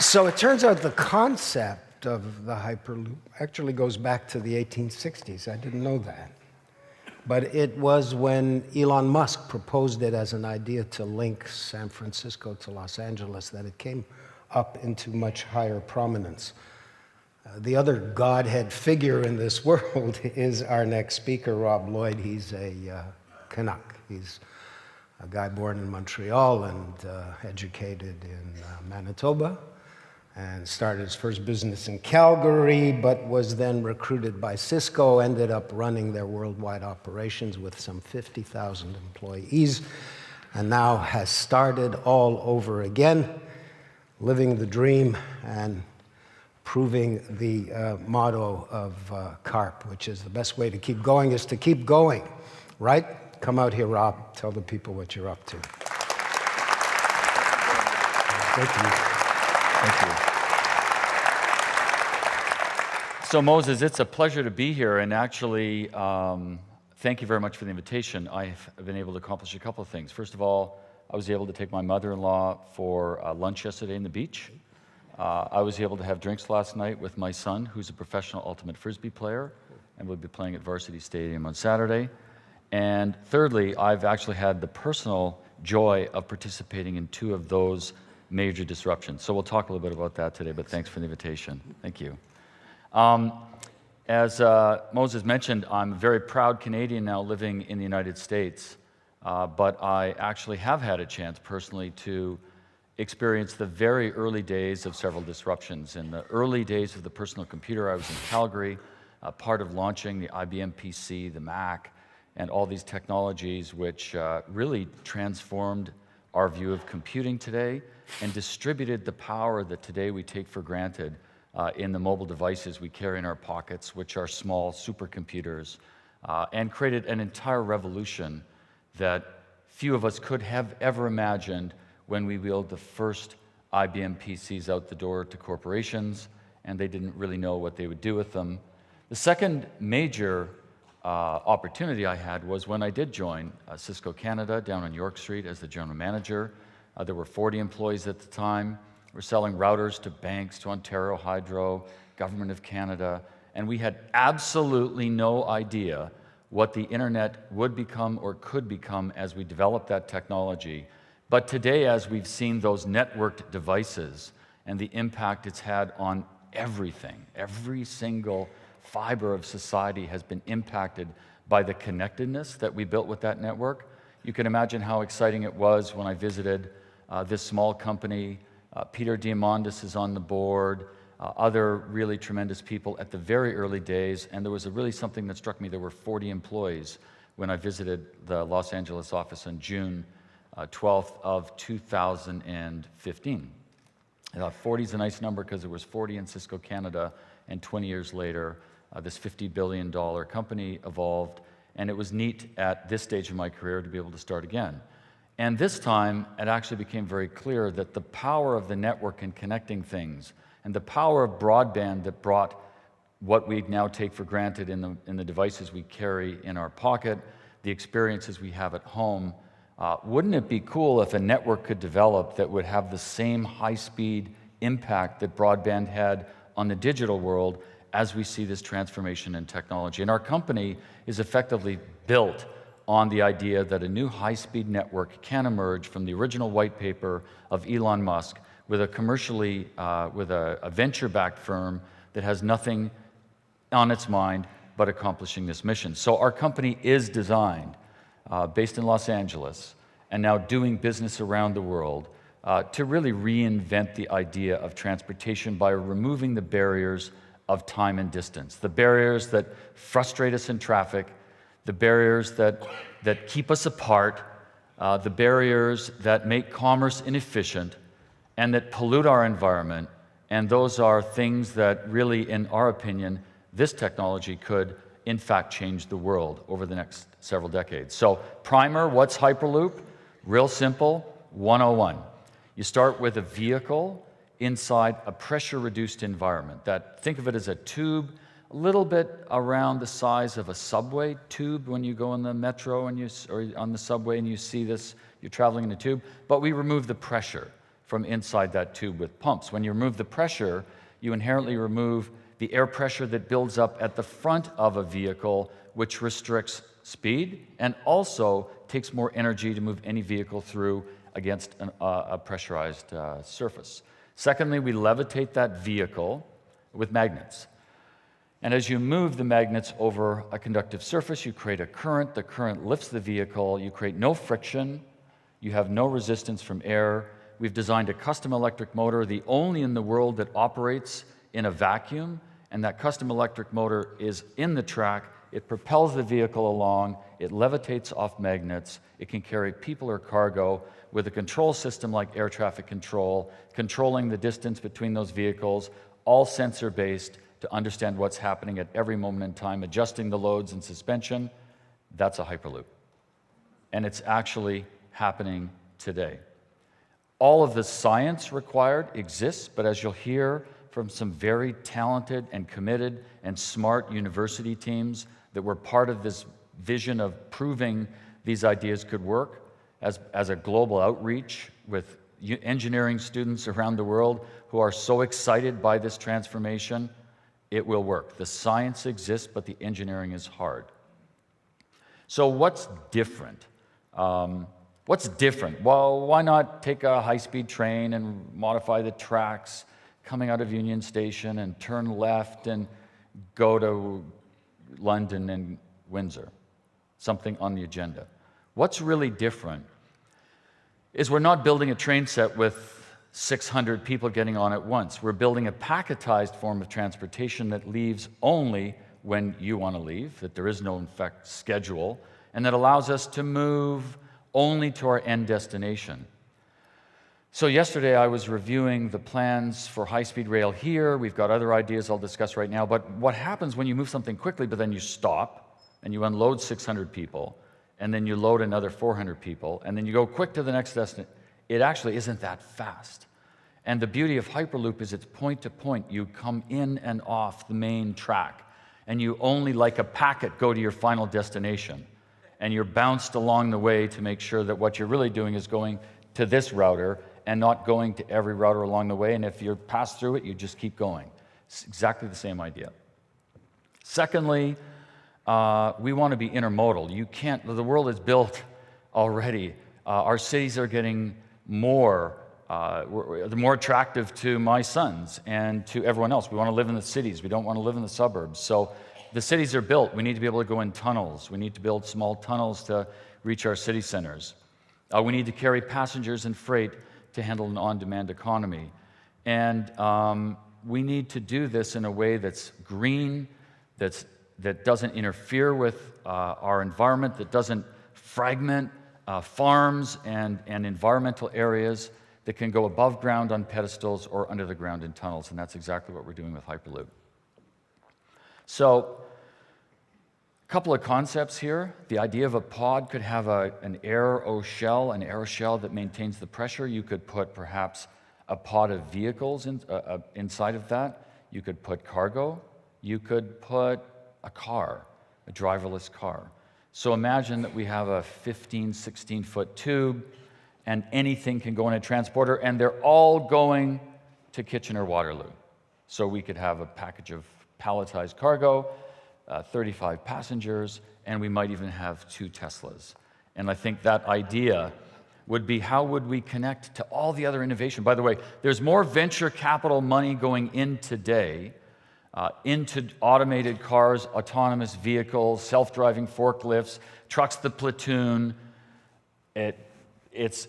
So it turns out the concept of the Hyperloop actually goes back to the 1860s. I didn't know that. But it was when Elon Musk proposed it as an idea to link San Francisco to Los Angeles that it came up into much higher prominence. The other godhead figure in this world is our next speaker, Rob Lloyd. He's a Canuck. He's a guy born in Montreal and educated in Manitoba, and started his first business in Calgary, but was then recruited by Cisco, ended up running their worldwide operations with some 50,000 employees, and now has started all over again, living the dream and proving the motto of CARP, which is the best way to keep going is to keep going, right? Come out here, Rob. Tell the people what you're up to. Thank you. Thank you. So Moses, it's a pleasure to be here, and actually, thank you very much for the invitation. I've been able to accomplish a couple of things. First of all, I was able to take my mother-in-law for lunch yesterday in the beach. I was able to have drinks last night with my son, who's a professional ultimate frisbee player, and will be playing at Varsity Stadium on Saturday. And thirdly, I've actually had the personal joy of participating in 2 of those major disruptions. So we'll talk a little bit about that today, but thanks for the invitation. Thank you. As Moses mentioned, I'm a very proud Canadian now living in the United States, but I actually have had a chance personally to experience the very early days of several disruptions. In the early days of the personal computer, I was in Calgary, part of launching the IBM PC, the Mac, and all these technologies which really transformed our view of computing today and distributed the power that today we take for granted in the mobile devices we carry in our pockets, which are small supercomputers, and created an entire revolution that few of us could have ever imagined when we wheeled the first IBM PCs out the door to corporations, and they didn't really know what they would do with them. The second major opportunity I had was when I did join Cisco Canada down on York Street as the general manager. There were 40 employees at the time. We're selling routers to banks, to Ontario Hydro, Government of Canada, and we had absolutely no idea what the internet would become or could become as we developed that technology. But today, as we've seen those networked devices and the impact it's had on everything, every single fiber of society has been impacted by the connectedness that we built with that network. You can imagine how exciting it was when I visited this small company. Peter Diamandis is on the board, other really tremendous people at the very early days, and there was really something that struck me. There were 40 employees when I visited the Los Angeles office on June 12th of 2015. 40 is a nice number because there was 40 in Cisco Canada, and 20 years later, this $50 billion company evolved, and it was neat at this stage of my career to be able to start again. And this time, it actually became very clear that the power of the network in connecting things and the power of broadband that brought what we now take for granted in the devices we carry in our pocket, the experiences we have at home, wouldn't it be cool if a network could develop that would have the same high-speed impact that broadband had on the digital world as we see this transformation in technology? And our company is effectively built on the idea that a new high-speed network can emerge from the original white paper of Elon Musk with a venture-backed firm that has nothing on its mind but accomplishing this mission. So our company is designed, based in Los Angeles, and now doing business around the world, to really reinvent the idea of transportation by removing the barriers of time and distance, the barriers that frustrate us in traffic, the barriers that keep us apart, the barriers that make commerce inefficient and that pollute our environment. And those are things that really, in our opinion, this technology could, in fact, change the world over the next several decades. So, primer, what's Hyperloop? Real simple, 101. You start with a vehicle inside a pressure-reduced environment. Think of it as a tube, a little bit around the size of a subway tube when you go on the metro or on the subway and you see this, you're traveling in a tube, but we remove the pressure. from inside that tube with pumps. When you remove the pressure, you inherently remove the air pressure that builds up at the front of a vehicle, which restricts speed and also takes more energy to move any vehicle through against a pressurized surface. Secondly, we levitate that vehicle with magnets. And as you move the magnets over a conductive surface, you create a current. The current lifts the vehicle. You create no friction. You have no resistance from air. We've designed a custom electric motor, the only in the world that operates in a vacuum. And that custom electric motor is in the track. It propels the vehicle along. It levitates off magnets. It can carry people or cargo with a control system like air traffic control, controlling the distance between those vehicles, all sensor-based to understand what's happening at every moment in time, adjusting the loads and suspension. That's a Hyperloop. And it's actually happening today. All of the science required exists, but as you'll hear from some very talented and committed and smart university teams that were part of this vision of proving these ideas could work as a global outreach with engineering students around the world who are so excited by this transformation, it will work. The science exists, but the engineering is hard. So what's different? What's different? Well, why not take a high-speed train and modify the tracks coming out of Union Station and turn left and go to London and Windsor? Something on the agenda. What's really different is we're not building a train set with 600 people getting on at once. We're building a packetized form of transportation that leaves only when you want to leave, that there is no, in fact, schedule, and that allows us to move only to our end destination. So yesterday I was reviewing the plans for high-speed rail here. We've got other ideas I'll discuss right now, but what happens when you move something quickly, but then you stop, and you unload 600 people, and then you load another 400 people, and then you go quick to the next destination? It actually isn't that fast. And the beauty of Hyperloop is it's point-to-point. You come in and off the main track, and you only, like a packet, go to your final destination. And you're bounced along the way to make sure that what you're really doing is going to this router and not going to every router along the way. And if you're passed through it, you just keep going. It's exactly the same idea. Secondly, we want to be intermodal. You can't, the world is built already. Our cities are getting more, they're more attractive to my sons and to everyone else. We want to live in the cities. We don't want to live in the suburbs. So the cities are built. We need to be able to go in tunnels. We need to build small tunnels to reach our city centers. We need to carry passengers and freight to handle an on-demand economy. And we need to do this in a way that's green, that doesn't interfere with our environment, that doesn't fragment farms and environmental areas, that can go above ground on pedestals or under the ground in tunnels. And that's exactly what we're doing with Hyperloop. So, a couple of concepts here. The idea of a pod could have an aeroshell, that maintains the pressure. You could put perhaps a pod of vehicles inside of that. You could put cargo. You could put a car, a driverless car. So imagine that we have a 15, 16-foot tube, and anything can go in a transporter, and they're all going to Kitchener-Waterloo. So we could have a package of palletized cargo, 35 passengers, and we might even have 2 Teslas. And I think that idea would be, how would we connect to all the other innovation? By the way, there's more venture capital money going in today into automated cars, autonomous vehicles, self-driving forklifts, trucks, the platoon. It's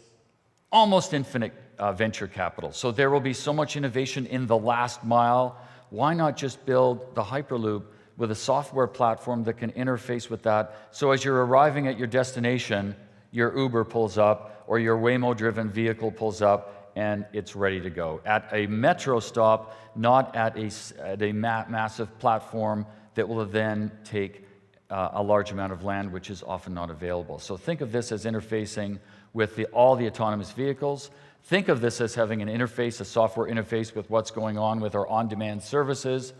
almost infinite venture capital. So there will be so much innovation in the last mile. Why not just build the Hyperloop with a software platform that can interface with that, so as you're arriving at your destination, your Uber pulls up or your Waymo-driven vehicle pulls up and it's ready to go. At a metro stop, not at a massive platform that will then take a large amount of land, which is often not available. So think of this as interfacing with all the autonomous vehicles. Think of this as having an interface, a software interface with what's going on with our on-demand services.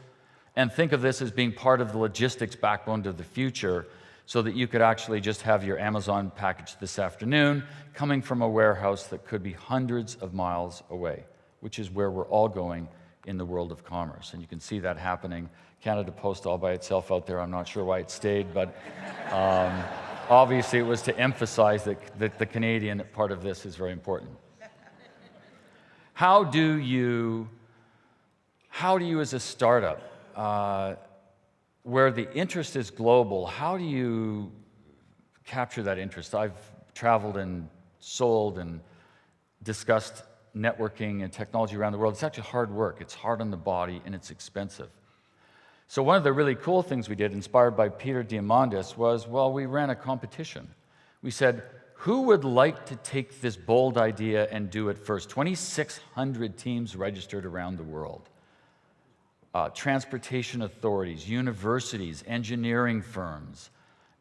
And think of this as being part of the logistics backbone of the future, so that you could actually just have your Amazon package this afternoon coming from a warehouse that could be hundreds of miles away, which is where we're all going in the world of commerce. And you can see that happening. Canada Post all by itself out there. I'm not sure why it stayed, but obviously it was to emphasize that the Canadian part of this is very important. How do you as a startup, where the interest is global, how do you capture that interest? I've traveled and sold and discussed networking and technology around the world. It's actually hard work. It's hard on the body, and it's expensive. So one of the really cool things we did, inspired by Peter Diamandis, was, well, we ran a competition. We said, who would like to take this bold idea and do it first? 2,600 teams registered around the world. Transportation authorities, universities, engineering firms.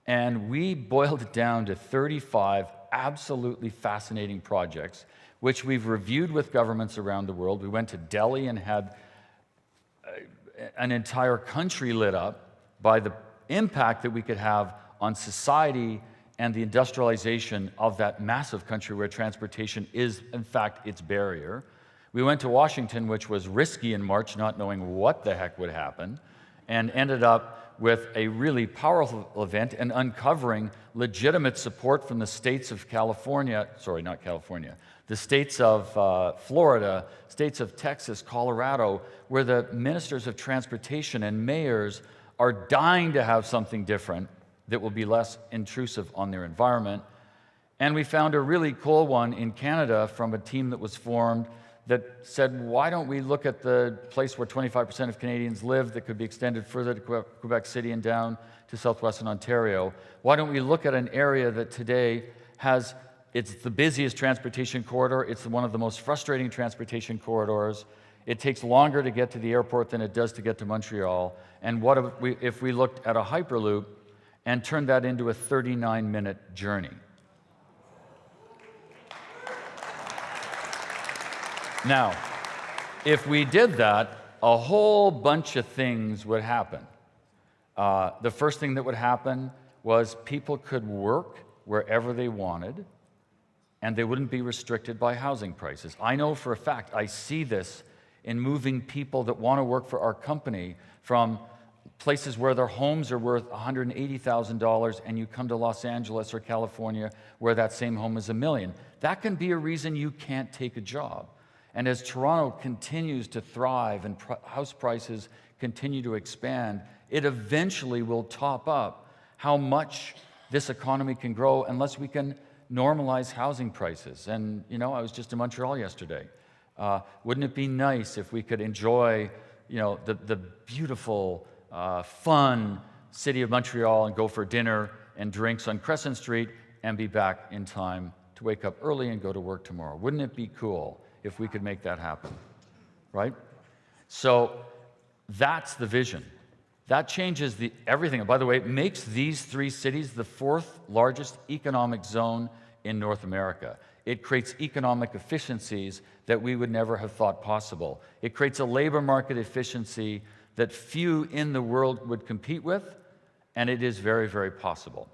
And we boiled it down to 35 absolutely fascinating projects, which we've reviewed with governments around the world. We went to Delhi and had an entire country lit up by the impact that we could have on society and the industrialization of that massive country where transportation is, in fact, its barrier. We went to Washington, which was risky in March, not knowing what the heck would happen, and ended up with a really powerful event and uncovering legitimate support from the states of California, sorry, not California, the states of Florida, states of Texas, Colorado, where the ministers of transportation and mayors are dying to have something different that will be less intrusive on their environment. And we found a really cool one in Canada from a team that was formed that said, why don't we look at the place where 25% of Canadians live that could be extended further to Quebec City and down to southwestern Ontario? Why don't we look at an area that today has, it's the busiest transportation corridor, it's one of the most frustrating transportation corridors, it takes longer to get to the airport than it does to get to Montreal, and what if we looked at a Hyperloop and turned that into a 39-minute journey? Now, if we did that, a whole bunch of things would happen. The first thing that would happen was people could work wherever they wanted, and they wouldn't be restricted by housing prices. I know for a fact, I see this in moving people that want to work for our company from places where their homes are worth $180,000, and you come to Los Angeles or California where that same home is $1 million. That can be a reason you can't take a job. And as Toronto continues to thrive and house prices continue to expand, it eventually will top up how much this economy can grow unless we can normalize housing prices. And, you know, I was just in Montreal yesterday. Wouldn't it be nice if we could enjoy, you know, the beautiful, fun city of Montreal and go for dinner and drinks on Crescent Street and be back in time to wake up early and go to work tomorrow? Wouldn't it be cool if we could make that happen, right? So that's the vision. That changes everything. And by the way, it makes these three cities the fourth largest economic zone in North America. It creates economic efficiencies that we would never have thought possible. It creates a labor market efficiency that few in the world would compete with, and it is very, very possible.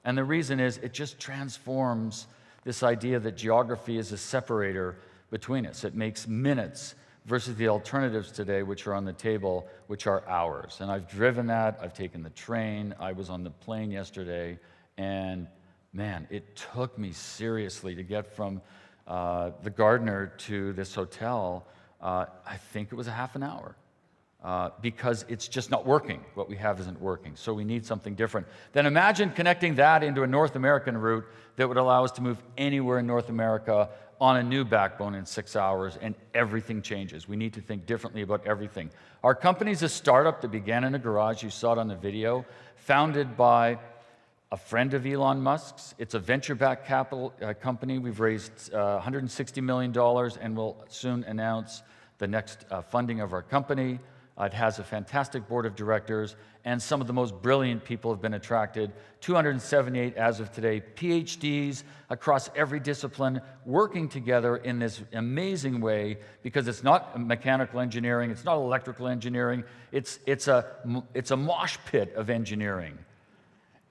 And the reason is it just transforms this idea that geography is a separator between us. It makes minutes versus the alternatives today, which are on the table, which are hours. And I've driven that, I've taken the train, I was on the plane yesterday, and man, it took me seriously to get from the Gardner to this hotel. I think it was a half an hour. Because it's just not working. What we have isn't working. So we need something different. Then imagine connecting that into a North American route that would allow us to move anywhere in North America on a new backbone in 6 hours, and everything changes. We need to think differently about everything. Our company's a startup that began in a garage. You saw it on the video, founded by a friend of Elon Musk's. It's a venture-backed capital company. We've raised $160 million and will soon announce the next funding of our company. It has a fantastic board of directors, and some of the most brilliant people have been attracted. 278 as of today, PhDs across every discipline, working together in this amazing way, because it's not mechanical engineering, it's not electrical engineering, it's a mosh pit of engineering.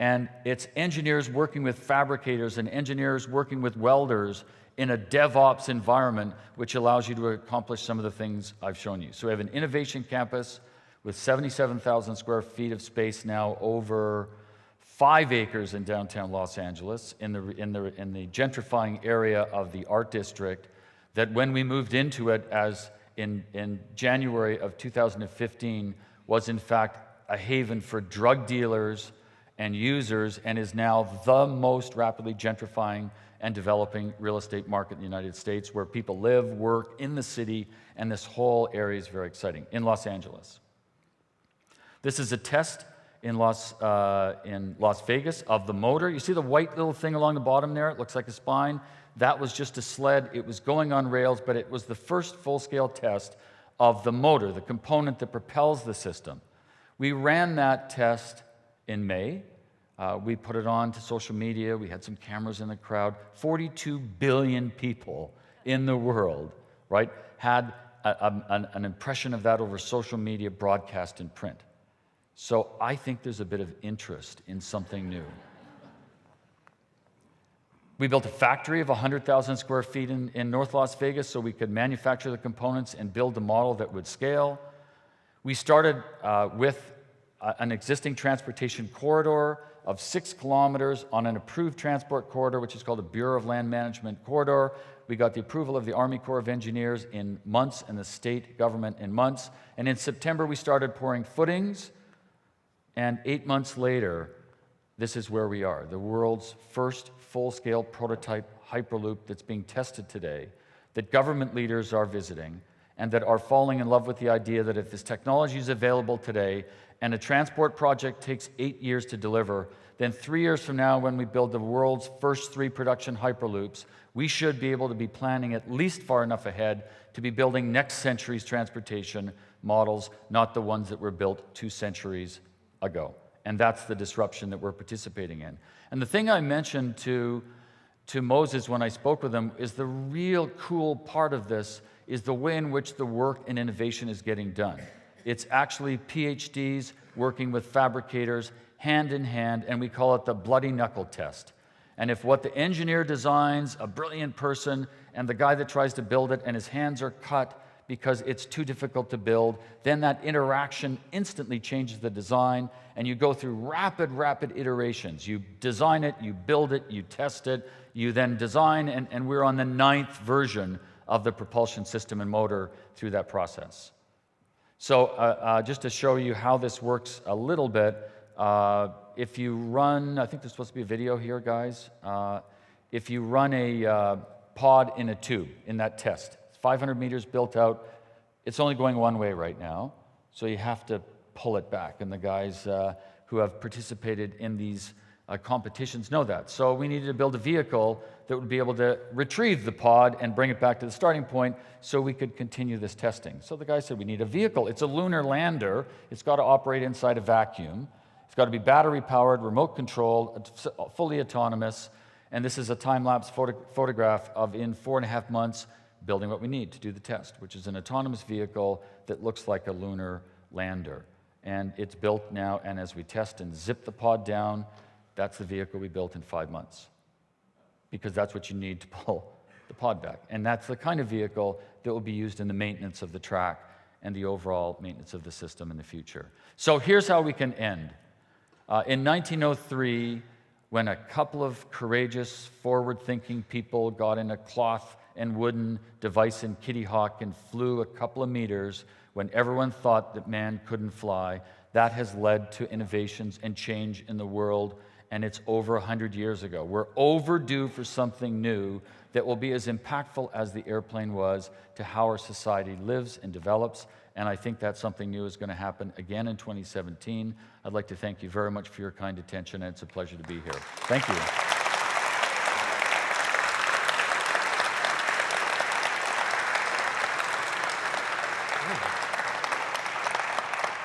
And it's engineers working with fabricators and engineers working with welders in a DevOps environment, which allows you to accomplish some of the things I've shown you. So we have an innovation campus with 77,000 square feet of space now, over 5 acres in downtown Los Angeles, in the gentrifying area of the Art District, that when we moved into it as in January of 2015, was in fact a haven for drug dealers and users, and is now the most rapidly gentrifying and developing real estate market in the United States, where people live, work in the city, and this whole area is very exciting, in Los Angeles. This is a test in Las Vegas of the motor. You see the white little thing along the bottom there? It looks like a spine. That was just a sled. It was going on rails, but it was the first full-scale test of the motor, the component that propels the system. We ran that test in May. We put it on to social media. We had some cameras in the crowd. 42 billion people in the world, right, had an impression of that over social media, broadcast, and print. So I think there's a bit of interest in something new. We built a factory of 100,000 square feet in North Las Vegas so we could manufacture the components and build a model that would scale. We started with an existing transportation corridor of 6 kilometers on an approved transport corridor, which is called the Bureau of Land Management Corridor. We got the approval of the Army Corps of Engineers in months and the state government in months. And in September, we started pouring footings. And 8 months later, this is where we are, the world's first full-scale prototype Hyperloop that's being tested today, that government leaders are visiting, and that are falling in love with the idea that if this technology is available today, and a transport project takes 8 years to deliver, then 3 years from now, when we build the world's first 3 production Hyperloops, we should be able to be planning at least far enough ahead to be building next century's transportation models, not the ones that were built 2 centuries ago. And that's the disruption that we're participating in. And the thing I mentioned to Moses when I spoke with him is the real cool part of this is the way in which the work and innovation is getting done. It's actually PhDs working with fabricators hand in hand, and we call it the bloody knuckle test. And if what the engineer designs, a brilliant person, and the guy that tries to build it and his hands are cut because it's too difficult to build, then that interaction instantly changes the design, and you go through rapid iterations. You design it, you build it, you test it, you then design, and we're on the 9th version of the propulsion system and motor through that process. So just to show you how this works a little bit, if you run, I think there's supposed to be a video here, guys. If you run a pod in a tube in that test, 500 meters built out. It's only going one way right now, so you have to pull it back. And the guys who have participated in these competitions know that. So we needed to build a vehicle that would be able to retrieve the pod and bring it back to the starting point so we could continue this testing. So the guy said, we need a vehicle. It's a lunar lander. It's got to operate inside a vacuum. It's got to be battery-powered, remote-controlled, fully autonomous. And this is a time-lapse photograph of, in 4.5 months, building what we need to do the test, which is an autonomous vehicle that looks like a lunar lander. And it's built now, and as we test and zip the pod down, that's the vehicle we built in 5 months, because that's what you need to pull the pod back. And that's the kind of vehicle that will be used in the maintenance of the track and the overall maintenance of the system in the future. So here's how we can end. In 1903, when a couple of courageous, forward-thinking people got in a cloth and wooden device in Kitty Hawk and flew a couple of meters when everyone thought that man couldn't fly, that has led to innovations and change in the world, and it's over 100 years ago. We're overdue for something new that will be as impactful as the airplane was to how our society lives and develops, and I think that something new is going to happen again in 2017. I'd like to thank you very much for your kind attention, and it's a pleasure to be here. Thank you.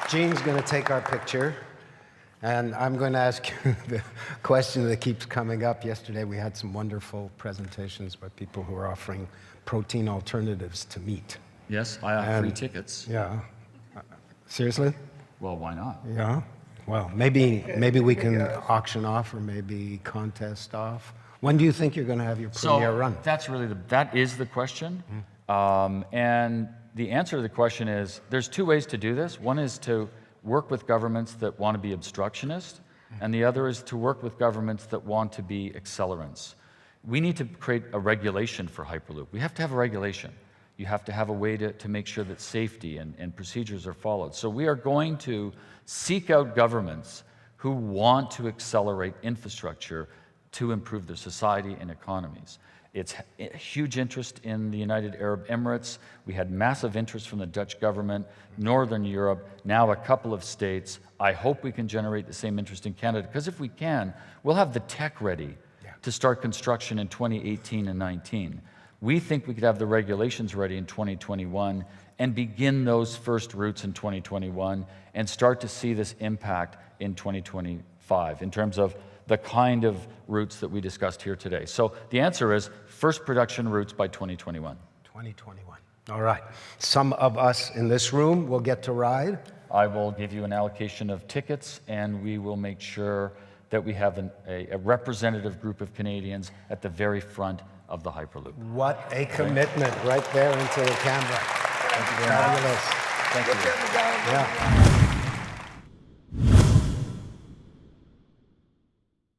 Gene's going to take our picture, and I'm going to ask you the question that keeps coming up. Yesterday we had some wonderful presentations by people who are offering protein alternatives to meat. Yes, I have free tickets. Yeah. Seriously? Well, why not? Yeah. Well, maybe we can auction off or maybe contest off. When do you think you're going to have your premier run? That is the question. And the answer to the question is, there's two ways to do this. One is to work with governments that want to be obstructionist, and the other is to work with governments that want to be accelerants. We need to create a regulation for Hyperloop. We have to have a regulation. You have to have a way to make sure that safety and procedures are followed. So we are going to seek out governments who want to accelerate infrastructure to improve their society and economies. It's a huge interest in the United Arab Emirates. We had massive interest from the Dutch government, Northern Europe, now a couple of states. I hope we can generate the same interest in Canada, because if we can, we'll have the tech ready to start construction in 2018 and 19. We think we could have the regulations ready in 2021 and begin those first routes in 2021 and start to see this impact in 2025 in terms of the kind of routes that we discussed here today. So the answer is first production routes by 2021. 2021. All right. Some of us in this room will get to ride. I will give you an allocation of tickets, and we will make sure that we have a representative group of Canadians at the very front of the Hyperloop. What a commitment right there into the camera. Thank you very much. Fabulous. Thank you. Yeah.